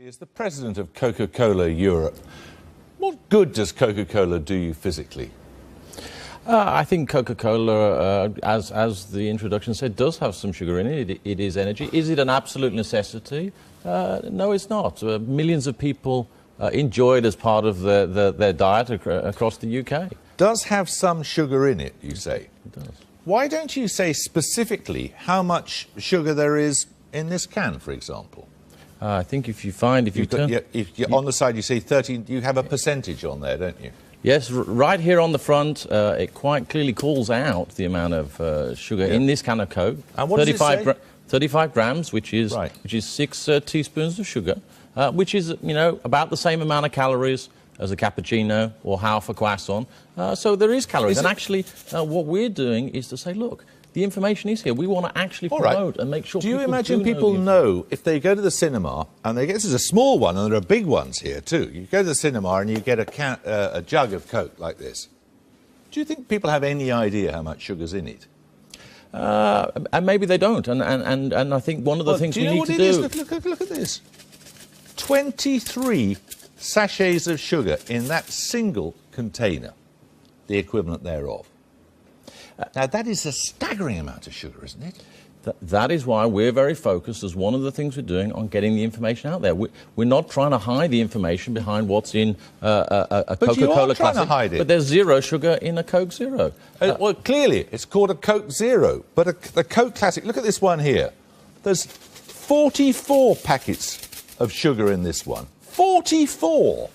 As the president of Coca-Cola Europe, what good does Coca-Cola do you physically? I think Coca-Cola, as the introduction said, does have some sugar in it. It is energy. Is it an absolute necessity? No, it's not. Millions of people enjoy it as part of their diet across the UK. Does have some sugar in it, you say? It does. Why don't you say specifically how much sugar there is in this can, for example? I think if you turn... on the side you say 30, you have a percentage on there, don't you? Yes, right here on the front, it quite clearly calls out the amount of sugar in this can of Coke. And what does it say? 35 grams, which is 6 teaspoons of sugar, which is, about the same amount of calories as a cappuccino or half a croissant. So there is calories. And actually, what we're doing is to say, look, the information is here. We want to actually promote and make sure people do you imagine people know if they go to the cinema, and this is a small one, and there are big ones here too. You go to the cinema and you get a jug of Coke like this. Do you think people have any idea how much sugar's in it? And maybe they don't. And I think one of the things we need to do... Look at this. 23 sachets of sugar in that single container, the equivalent thereof. Now, that is a staggering amount of sugar, isn't it? That is why we're very focused, as one of the things we're doing, on getting the information out there. We're not trying to hide the information behind what's in a Coca-Cola Classic. But you are trying to hide it. But there's zero sugar in a Coke Zero. Well, clearly, it's called a Coke Zero. But the Coke Classic, look at this one here. There's 44 packets of sugar in this one. 44!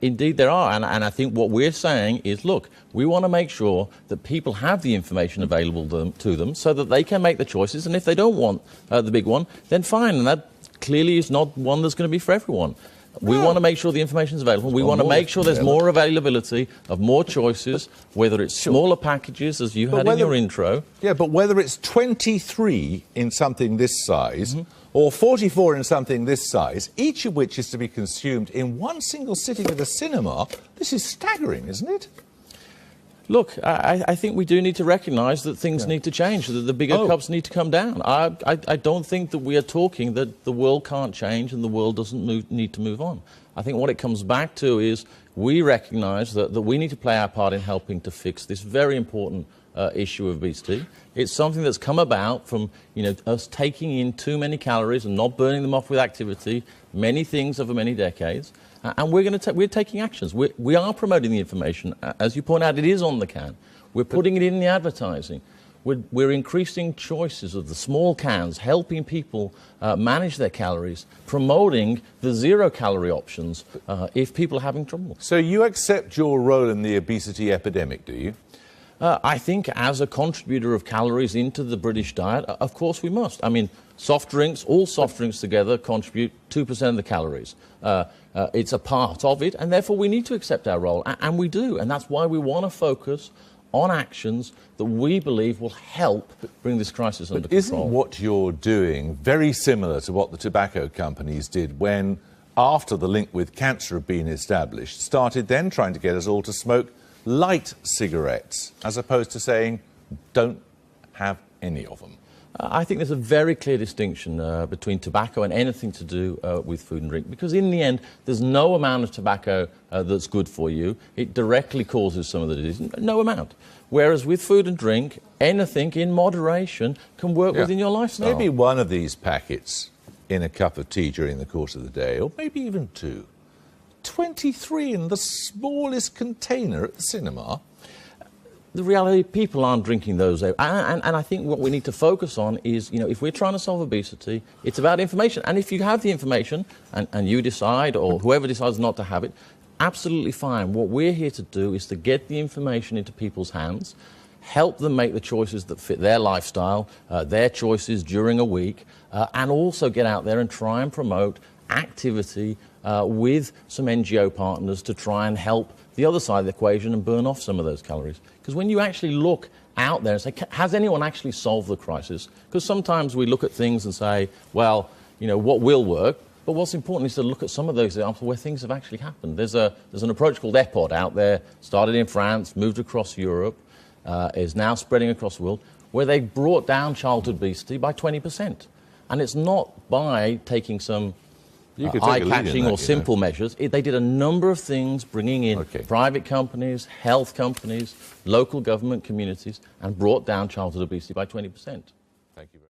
Indeed there are, and I think what we're saying is, look, we want to make sure that people have the information available to them so that they can make the choices, and if they don't want the big one, then fine, and that clearly is not one that's going to be for everyone. We want to make sure the information is available. We want to make sure there's more availability of more choices, whether it's smaller packages, as you had in your intro. Yeah, but whether it's 23 in something this size or 44 in something this size, each of which is to be consumed in one single sitting at a cinema, this is staggering, isn't it? Look, I think we do need to recognise that things need to change, that the bigger cups need to come down. I don't think that we are talking that the world can't change and the world doesn't need to move on. I think what it comes back to is we recognise that we need to play our part in helping to fix this very important issue of obesity. It's something that's come about from us taking in too many calories and not burning them off with activity, many things over many decades. And we're taking actions. We are promoting the information. As you point out, it is on the can. We're putting it in the advertising. We're increasing choices of the small cans, helping people manage their calories, promoting the zero-calorie options if people are having trouble. So you accept your role in the obesity epidemic, do you? I think as a contributor of calories into the British diet, of course we must. I mean, soft drinks, all soft drinks together contribute 2% of the calories. It's a part of it, and therefore we need to accept our role, and we do. And that's why we want to focus on actions that we believe will help bring this crisis under control. Isn't what you're doing very similar to what the tobacco companies did when, after the link with cancer had been established, started then trying to get us all to smoke light cigarettes, as opposed to saying, don't have any of them? I think there's a very clear distinction between tobacco and anything to do with food and drink, because in the end, there's no amount of tobacco that's good for you. It directly causes some of the disease, no amount. Whereas with food and drink, anything in moderation can work within your lifestyle. Maybe one of these packets in a cup of tea during the course of the day, or maybe even two. 23 in the smallest container at the cinema. The reality, people aren't drinking those. And I think what we need to focus on is, if we're trying to solve obesity, it's about information. And if you have the information and you decide, or whoever decides not to have it, absolutely fine. What we're here to do is to get the information into people's hands, help them make the choices that fit their lifestyle, their choices during a week, and also get out there and try and promote activity with some NGO partners to try and help the other side of the equation and burn off some of those calories. Because when you actually look out there and say, has anyone actually solved the crisis? Because sometimes we look at things and say, well, what will work? But what's important is to look at some of those examples where things have actually happened. There's an approach called EPOD out there, started in France, moved across Europe, is now spreading across the world, where they brought down childhood obesity by 20%. And it's not by taking some You could take a lead in eye-catching that, or simple measures. They did a number of things, bringing in private companies, health companies, local government communities, and brought down childhood obesity by 20%. Thank you.